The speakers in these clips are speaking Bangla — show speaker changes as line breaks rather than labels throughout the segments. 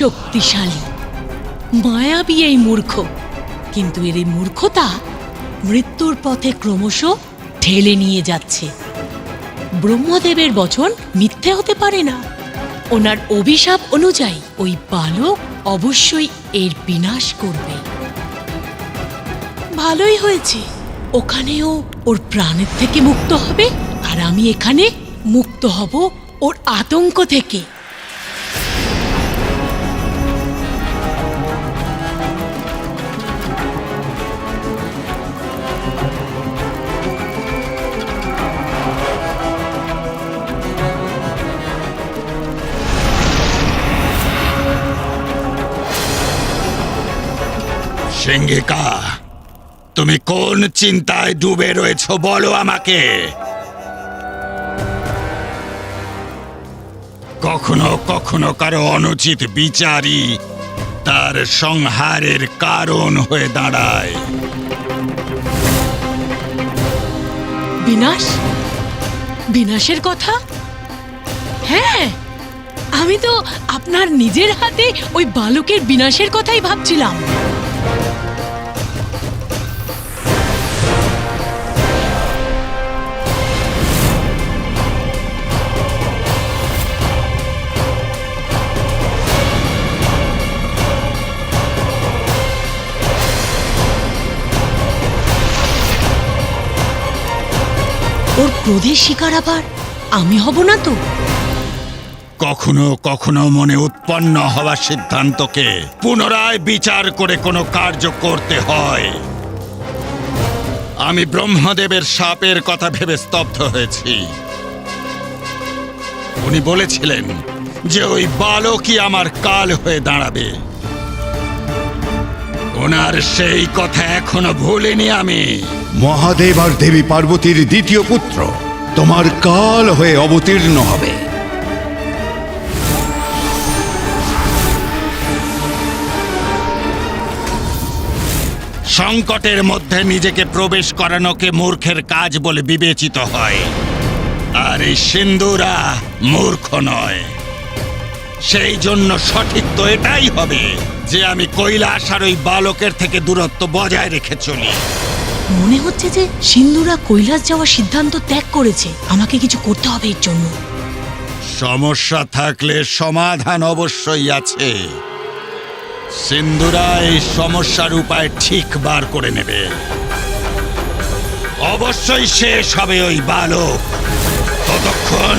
শক্তিশালী, মায়াবী এই মূর্খ, কিন্তু এর এই মূর্খতা মৃত্যুর পথে ক্রমশ ঠেলে নিয়ে যাচ্ছে। ব্রহ্মদেবের বচন মিথ্যে হতে পারে না। ওনার অভিশাপ অনুযায়ী ওই বালক অবশ্যই এর বিনাশ করবে। ভালোই হয়েছে, ওখানেও ওর প্রাণের থেকে মুক্ত হবে, আর আমি এখানে মুক্ত হব ওর আতঙ্ক থেকে।
সিংহিকা, তুমি কোন চিন্তায় ডুবে রয়েছ বলো আমাকে। কখনো কখনো কারো অনুচিত বিচারই তার সংহারের কারণ হয়ে দাঁড়ায়।
বিনাশ? বিনাশের কথা? হ্যাঁ, আমি তো আপনার নিজের হাতে ওই বালকের বিনাশের কথাই ভাবছিলাম। ওর ক্রোধের শিকার আবার আমি হব না তো?
কখনো কখনো মনে উৎপন্ন হওয়া সিদ্ধান্তকে পুনরায় বিচার করে কোনো কার্য করতে হয়। আমি ব্রহ্মদেবের শাপের কথা ভেবে স্তব্ধ হয়েছি। উনি বলেছিলেন যে ওই বালকই আমার কাল হয়ে দাঁড়াবে। ওনার সেই কথা এখনো ভুলিনি আমি।
মহাদেব আর দেবী পার্বতীর দ্বিতীয় পুত্র তোমার কাল হয়ে অবতীর্ণ হবে।
সংকটের মধ্যে নিজেকে প্রবেশ করানোকে মূর্খের কাজ বলে বিবেচিত হয়, আর এই সিন্ধুরা মূর্খ নয়। সেই জন্য সঠিক তো এটাই হবে যে আমি কৈলাস আর ওই বালকের থেকে দূরত্ব বজায় রেখে চলি।
মনে হচ্ছে যে সিন্ধুরা কৈলাস যাওয়ার সিদ্ধান্ত ত্যাগ করেছে। আমাকে কিছু করতে হবে এর জন্য।
সমস্যা থাকলে সমাধান অবশ্যই আছে। সিন্ধুরা এই সমস্যার উপায় ঠিক বার করে নেবে। অবশ্যই শেষ হবে ওই বালক। ততক্ষণ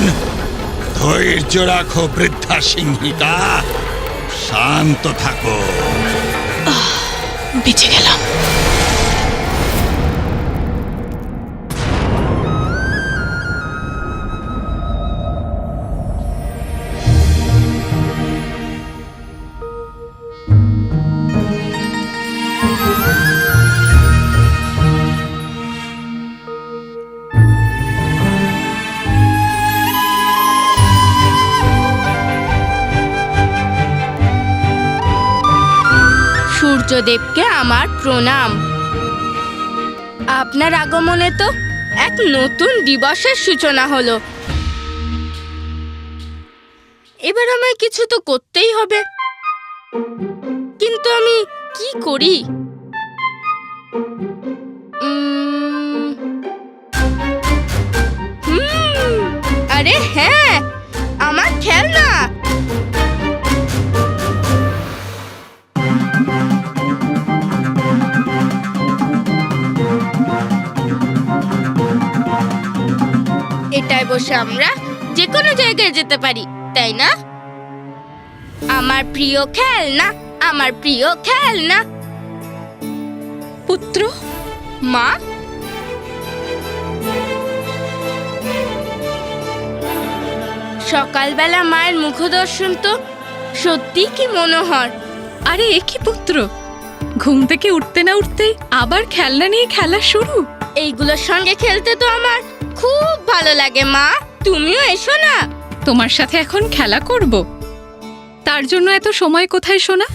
ধৈর্য রাখো বৃদ্ধা সিংহিকা, শান্ত থাকো।
বেঁচে গেলাম।
সূর্যদেবকে আমার প্রণাম। আপনার আগমনে তো এক নতুন দিবসের সূচনা হলো। এবার আমায় কিছু তো করতেই হবে, কিন্তু আমি কি করি? আরে হ্যাঁ, আমার খেলনা। এটায় বসে আমরা যে কোনো জায়গায় যেতে পারি, তাই না? আমার প্রিয় খেলনা, আমার প্রিয় খেলনা।
পুত্র,
মা, সকালবেলা মায়ের মুখদর্শন তো সত্যি কি মনোহর।
আরে এ কি পুত্র, ঘুম থেকে উঠতে না উঠতেই আবার খেলনা নিয়ে খেলা শুরু?
এইগুলোর সঙ্গে খেলতে তো আমার খুব ভালো লাগে। মা, তুমিও এসো না।
তোমার সাথে এখন খেলা করব? তার জন্য এত সময় কোথায় শোনা?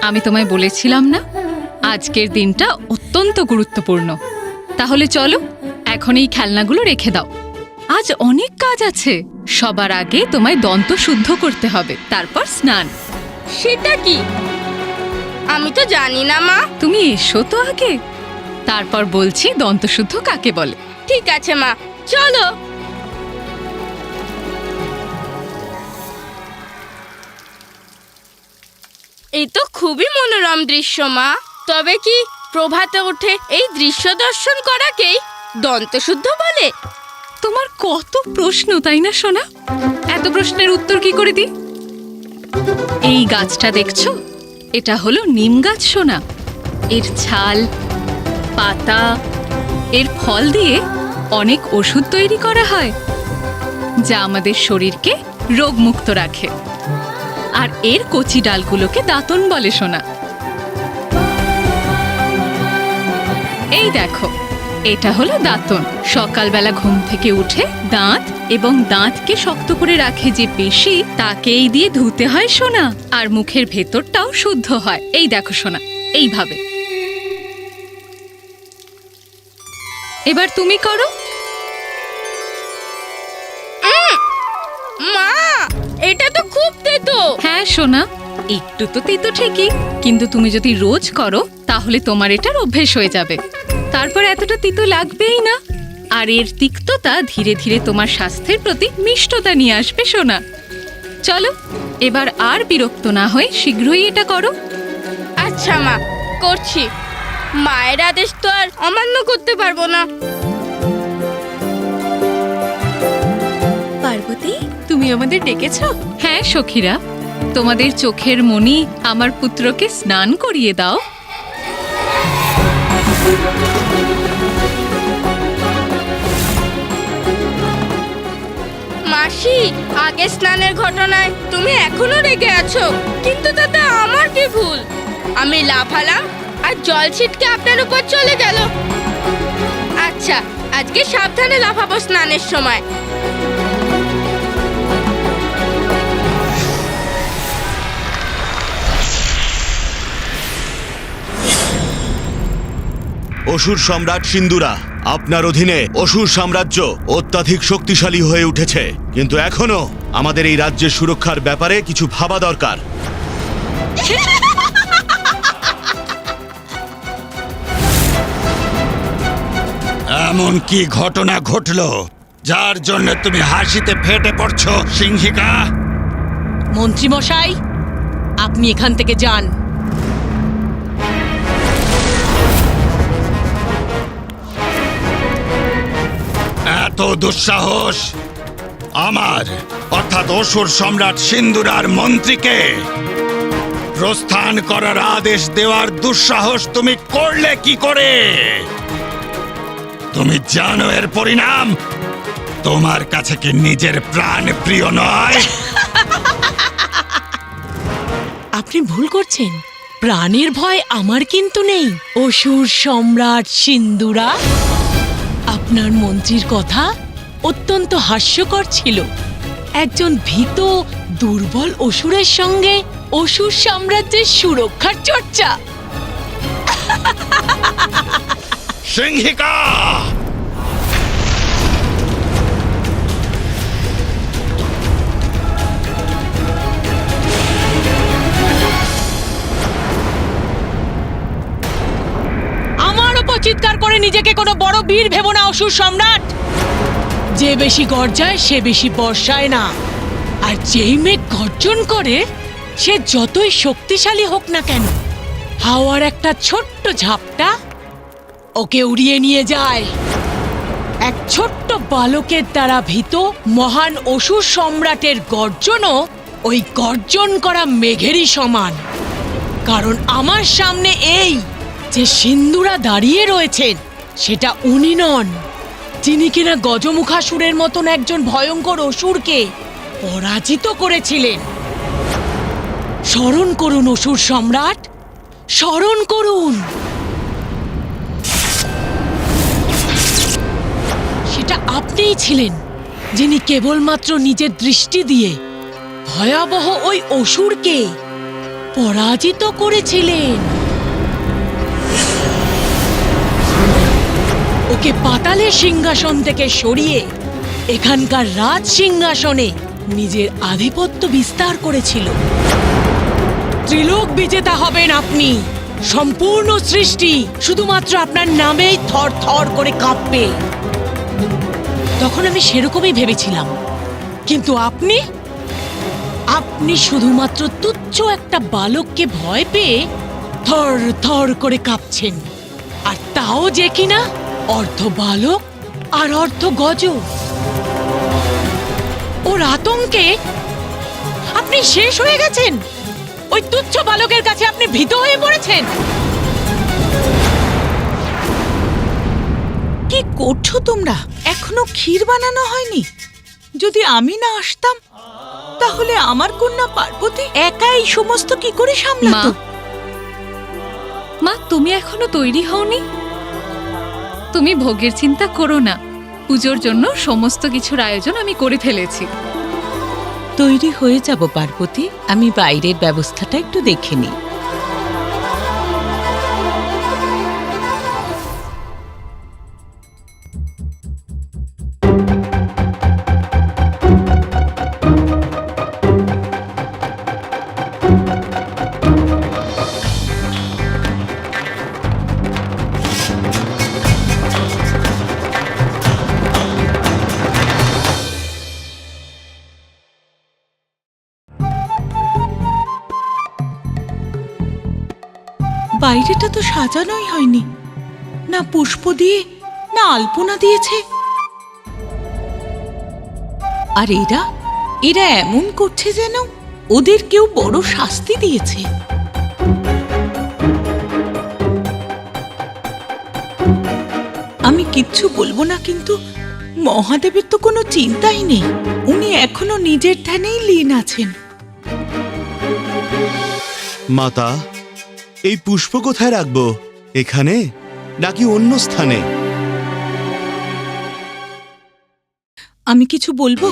আমি তোমায় বলেছিলাম না আজকের দিনটা অত্যন্ত গুরুত্বপূর্ণ। তাহলে চলো এখন এই খেলনাগুলো রেখে দাও, আজ অনেক কাজ আছে। সবার আগে তোমায় দন্ত শুদ্ধ করতে হবে, তারপর স্নান।
সেটা কি? আমি তো জানি না মা।
তুমি এসো তো আগে, তারপর বলছি দন্তশুদ্ধ কাকে বলে।
ঠিক আছে মা, চলো। এই তো খুবই মনোরম দৃশ্য মা। তবে কি প্রভাতে উঠে এই দৃশ্য দর্শন করাকেই দন্তশুদ্ধ বলে?
তোমার কত প্রশ্ন, তাই না সোনা? এত প্রশ্নের উত্তর কি করে দিই? এই গাছটা দেখছো, এটা হলো নিম গাছ সোনা। এর ছাল, পাতা, এর ফল দিয়ে অনেক ওষুধ তৈরি করা হয়, যা আমাদের শরীরকে রোগমুক্ত রাখে। আর এর কচি ডালগুলোকে দাঁতন বলে সোনা। এই দেখো, এটা হলো দাঁতন। সকালবেলা ঘুম থেকে উঠে দাঁত এবং দাঁতকে শক্ত করে রাখে যে পেশি, তাকে এই দিয়ে ধুতে হয় সোনা। আর মুখের ভেতরটাও শুদ্ধ হয়। এই দেখো সোনা, এইভাবে। এবার তুমি করো।
মা, এটা তো খুব তেতো।
হ্যাঁ সোনা, একটু তো তিতো ঠিকই, কিন্তু তুমি যদি রোজ করো তাহলে তোমার এটার অভ্যেস হয়ে যাবে। তারপর এতটা তিতো লাগবেই না। আর এর তিক্ততা ধীরে ধীরে তোমার স্বাস্থ্যের প্রতি মিষ্টতা নিয়ে আসবে সোনা। চলো, এবার আর বিরক্ত না হয়ে শীঘ্রই এটা করো।
আচ্ছা মা, করছি। মায়ের আদেশ তো আর অমান্য করতে পারবো না।
পার্বতী, তুমি আমাদের ডেকেছো? হ্যাঁ সখীরা, তোমাদের চোখের মণি আমার পুত্রকে স্নান করিয়ে দাও।
মাসি, আগে স্নানের ঘটনায় তুমি এখনো রেগে আছো, কিন্তু তাতে আমার কি ভুল? আমি লাফালাম আর জল ছিটকে আপনার উপর চলে গেল। আচ্ছা, আজকে সাবধানে লাফাবো স্নানের সময়।
অসুর সম্রাট সিন্দুরা, আপনার অধীনে অসুর সাম্রাজ্য অত্যাধিক শক্তিশালী হয়ে উঠেছে, কিন্তু এখনো আমাদের এই রাজ্যের সুরক্ষার ব্যাপারে কিছু ভাবা দরকার।
এমন কি ঘটনা ঘটলো যার জন্য তুমি হাসিতে ফেটে পড়ছো, সিংহিকা?
মন্ত্রী মশাই, আপনি এখান থেকে যান।
এত দুঃসাহস আমার অর্থাৎ অসুর সম্রাট সিন্দুরার মন্ত্রীকে প্রস্থান করার আদেশ দেওয়ার দুঃসাহস তুমি করলে কি করে? তুমি জানো এর পরিণাম? তোমার কাছে কি নিজের প্রাণ প্রিয় নয়?
আপনি ভুল করছেন। প্রাণের ভয় আমার কিন্তু নেই, অসুর সম্রাট সিন্দুরা। আপনার মন্ত্রীর কথা অত্যন্ত হাস্যকর ছিল। একজন ভীত দুর্বল অসুরের সঙ্গে অসুর সাম্রাজ্যের সুরক্ষার চর্চা।
সিংহিকা!
আমার উপর চিৎকার করে নিজেকে কোনো বড় বীর ভেবো না অসুর সম্রাট। যে বেশি গর্জায় সে বেশি বর্ষায় না, আর যেই মেঘ গর্জন করে সে যতই শক্তিশালী হোক না কেন, হাওয়ার একটা ছোট্ট ঝাপটা ওকে উড়িয়ে নিয়ে যায়। এক ছোট্ট বালকের দ্বারা ভীত মহান অসুর সম্রাটের গর্জনও ওই গর্জন করা মেঘেরই সমান। কারণ আমার সামনে এই যে সিন্দুরা দাঁড়িয়ে রয়েছেন, সেটা উনি নন, যিনি কিনা গজমুখাসুরের মতন একজন ভয়ঙ্কর অসুরকে পরাজিত করেছিলেন। স্মরণ করুন অসুর সম্রাট, স্মরণ করুন। সেটা আপনিই ছিলেন যিনি কেবলমাত্র নিজের দৃষ্টি দিয়ে ভয়াবহ ওই অসুরকে পরাজিত করেছিলেন। ওকে পাতালের সিংহাসন থেকে সরিয়ে এখানকার রাজ সিংহাসনে নিজের আধিপত্য বিস্তার করেছিল। ত্রিলোক বিজেতা হবেন আপনি। সম্পূর্ণ সৃষ্টি শুধুমাত্র আপনার নামেই থর থর করে কাঁপবে। তখন আমি সেরকমই ভেবেছিলাম, কিন্তু আপনি আপনি শুধুমাত্র তুচ্ছ একটা বালককে ভয় পেয়ে থর থর করে কাঁপছেন, আর তাও যে কিনা অর্ধ বালক আর অর্ধ গজ। ওর আতঙ্কে আপনি শেষ হয়ে গেছেন। ওই তুচ্ছ বালকের কাছে আপনি ভীত হয়ে পড়েছেন।
কি করছো তোমরা? এখনো ক্ষীর বানানো হয়নি? যদি আমি না আসতাম তাহলে আমার কন্যা পার্বতী একা এই সমস্ত কি করে সামলাতো?
মা, তুমি এখনো তৈরি হওনি? তুমি ভোগের চিন্তা করো না, পুজোর জন্য সমস্ত কিছুর আয়োজন আমি করে ফেলেছি।
তৈরি হয়ে যাব পার্বতী, আমি বাইরের ব্যবস্থাটা একটু দেখে নিই। বাইরেটা তো সাজানোই হয়নি, না পুষ্প দিয়ে না আলপনা দিয়েছে। আর এরা এরা এমন করছে যেন ওদের কেউ বড় শাস্তি দিয়েছে। আমি কিচ্ছু বলবো না, কিন্তু মহাদেবের তো কোনো চিন্তাই নেই। উনি এখনো নিজের ধ্যানেই লীন আছেন।
মাতা, এই পুষ্প কোথায় রাখবো? এখানে নাকি অন্য স্থানে?
আমি কিছু বলবো?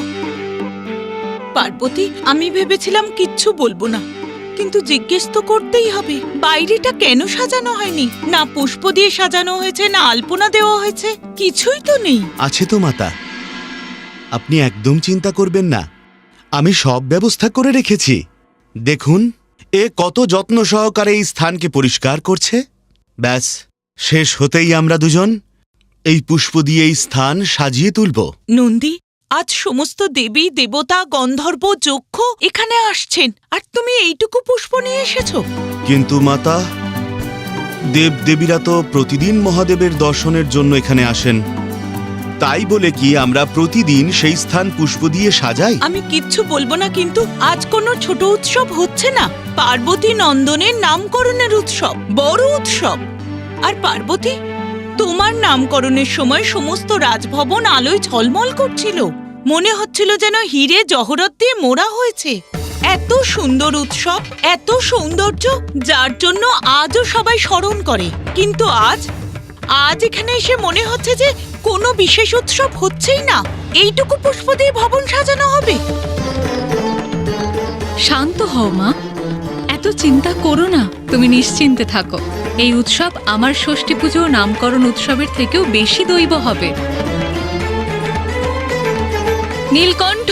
পার্বতী, আমি ভেবেছিলাম কিচ্ছু বলবো না, কিন্তু জিজ্ঞেস তো করতেই হবে। বাইরেটা কেন সাজানো হয়নি? না পুষ্প দিয়ে সাজানো হয়েছে, না আলপনা দেওয়া হয়েছে, কিছুই তো নেই।
আছে তো মাতা, আপনি একদম চিন্তা করবেন না, আমি সব ব্যবস্থা করে রেখেছি। দেখুন, এ কত যত্ন সহকারে এই স্থানকে পরিষ্কার করছে। ব্যাস, শেষ হতেই আমরা দুজন এই পুষ্প দিয়ে এই স্থান সাজিয়ে তুলব।
নন্দী, আজ সমস্ত দেবী দেবতা গন্ধর্ব যক্ষ এখানে আসছেন, আর তুমি এইটুকু পুষ্প নিয়ে এসেছো।
কিন্তু মাতা, দেবদেবীরা তো প্রতিদিন মহাদেবের দর্শনের জন্য এখানে আসেন, তাই বলে কি আমরা প্রতিদিন সেই স্থান পুষ্প দিয়ে সাজাই?
আমি কিচ্ছু বলবো না, কিন্তু আজ কোনো ছোট উৎসব হচ্ছে না। পার্বতী নন্দনের নামকরণের উৎসব, বড় উৎসব। আর পার্বতী, তোমার নামকরণের সময় সমস্ত রাজভবন আলোয় ঝলমল করছিল, মনে হচ্ছিল যেন হিরে জহরত দিয়ে মোড়া হয়েছে। এত সুন্দর উৎসব, এত সৌন্দর্য, যার জন্য আজও সবাই স্মরণ করে। কিন্তু আজ এখানে এসে মনে হচ্ছে যে কোনো বিশেষ উৎসব হচ্ছেই না। এইটুকু পুষ্প দিয়ে ভবন সাজানো হবে?
শান্ত হও মা, এত চিন্তা করো না, তুমি নিশ্চিন্তে থাকো। এই উৎসব আমার ষষ্ঠী পুজো ও নামকরণ উৎসবের থেকেও বেশি দৈব হবে। নীলকণ্ঠ,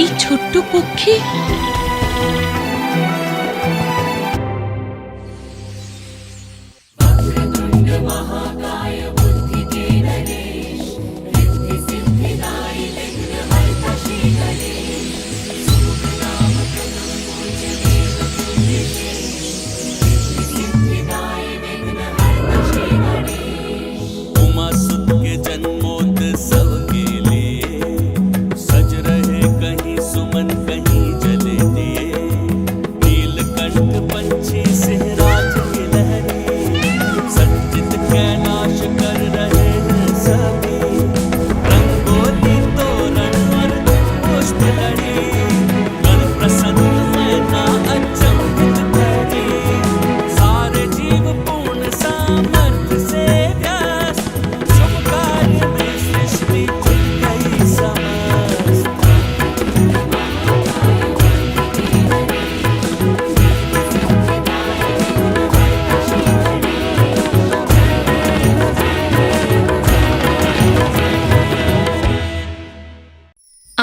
এই ছোট্ট পক্ষী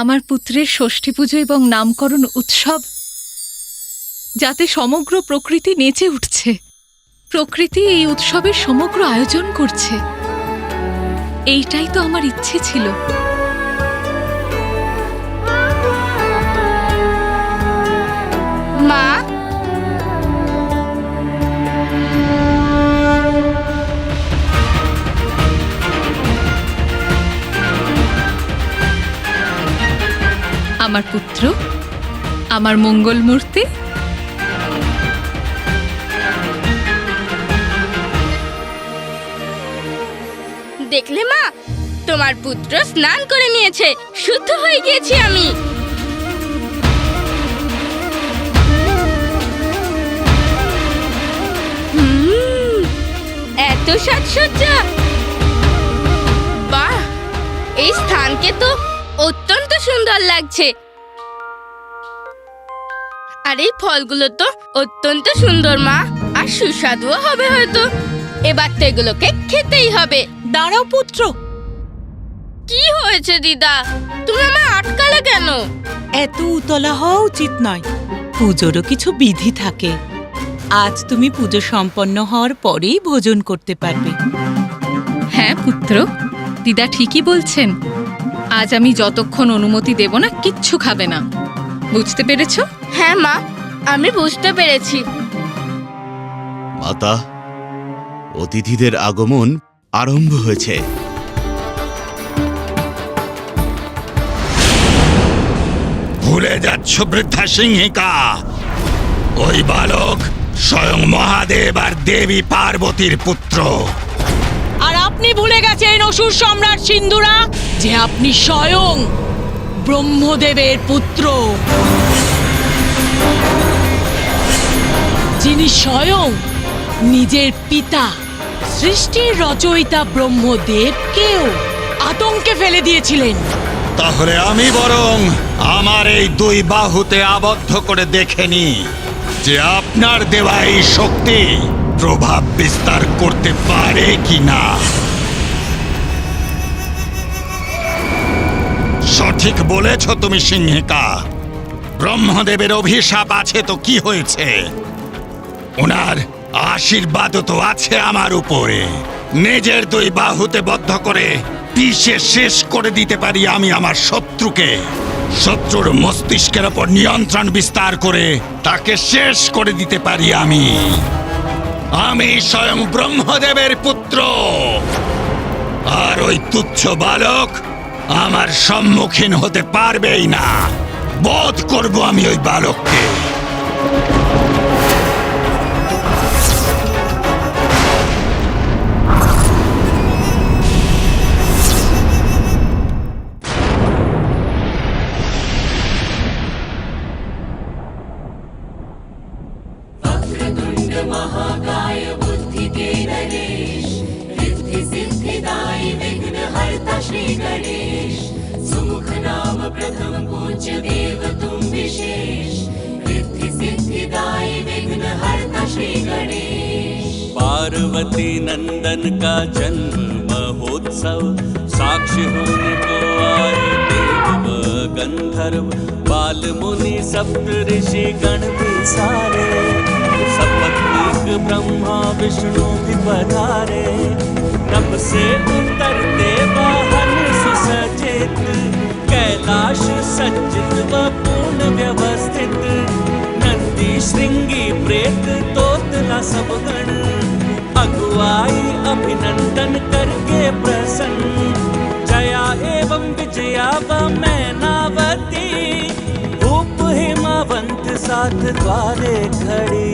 আমার পুত্রের ষষ্ঠী পুজো এবং নামকরণ উৎসব যাতে সমগ্র প্রকৃতি নেচে উঠছে। প্রকৃতি এই উৎসবের সমগ্র আয়োজন করছে। এইটাই তো আমার ইচ্ছে ছিল।
মা,
আমার পুত্র, আমার মঙ্গল মূর্তি,
দেখলে মা, তোমার পুত্র স্নান করে নিয়েছে, শুদ্ধ হয়ে গিয়েছি আমি। এত সাজসজ্জা! বাহ, এই স্থানকে তো অত্যন্ত সুন্দর লাগছে। আর এই ফলগুলো তো অত্যন্ত সুন্দর মা, আর সুস্বাদুও হবে হয়তো। এবার তো এগুলোকে খেতেই হবে।
দাঁড়াও পুত্র,
কি হয়েছে দিদা, তুমি আমায় আটকালে কেন?
এত উতলা হওয়া উচিত নয়। পুজোরও কিছু বিধি থাকে। আজ তুমি পুজো সম্পন্ন হওয়ার পরেই ভোজন করতে পারবে।
হ্যাঁ পুত্র, দিদা ঠিকই বলছেন। আজ আমি যতক্ষণ অনুমতি দেব না কিচ্ছু খাবে না, বুঝতে পেরেছো?
হ্যাঁ মা, আমি বুঝতে পেরেছি।
মাতা, অতিথিদের আগমন আরম্ভ হয়েছে।
ভুলে যাচ্ছ বৃদ্ধা সিংহিকা, ওই বালক স্বয়ং মহাদেব আর দেবী পার্বতীর পুত্র।
আর আপনি ভুলে গেছেন অসুর সম্রাট সিন্ধুরা, যে আপনি স্বয়ং ব্রহ্মদেবের পুত্র, যিনি স্বয়ং নিজের পিতা সৃষ্টির রচয়িতা ব্রহ্মদেবকেও আতঙ্কে ফেলে দিয়েছিলেন।
তাহলে আমি বরং আমার এই দুই বাহুতে আবদ্ধ করে দেখেনি যে আপনার দেওয়া এই শক্তি প্রভাব বিস্তার করতে পারে কিনা। সঠিক বলেছ তুমি সিংহিকা, ব্রহ্মদেবের অভিশাপ আছে তো কি হয়েছে, ওনার আশীর্বাদও তো আছে আমার উপরে। নিজের দুই বাহুতে বদ্ধ করে পিষে শেষ করে দিতে পারি আমি আমার শত্রুকে। শত্রুর মস্তিষ্কের ওপর নিয়ন্ত্রণ বিস্তার করে তাকে শেষ করে দিতে পারি আমি। আমি স্বয়ং ব্রহ্মদেবের পুত্র, আর ওই তুচ্ছ বালক আমার সম্মুখীন হতে পারবেই না। বধ করব আমি ওই বালককে।
पार्वती नंदन का जन्म महोत्सव, साक्षी होने को आए देव व गंधर्व, बाल मुनि सप्त ऋषि गण भी सारे, सपत्नीक ब्रह्मा विष्णु भी पधारे। नभ से उतरते वाहन सुसज्जित, कैलाश सज्जित व पूर्ण व्यवस्थित, नंदी श्रृंगी प्रेत तोतला सब गण, अगुआई अभिनंदन करके प्रसन्न, जया एवं विजया व मैनावती, भूप हिमावंत साथ द्वारे खड़ी।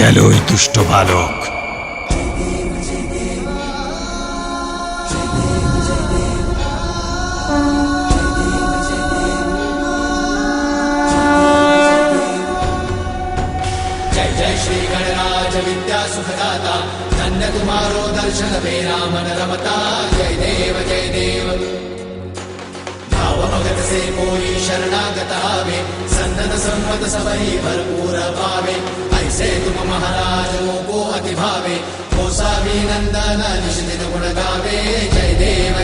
গেল ওই দুষ্ট বালক।
जय जय श्री गणराज विद्या सुखदाता धन्य तुम्हारो दर्शन वे रामन रमता जय देव भाव भगत से कोई शरणागत आवे सन्नत संपत सबही भरपूर पावे ऐसे तुम महाराज को अति भावे कोसा भी नंदन निश्चित गुण गावे जय देव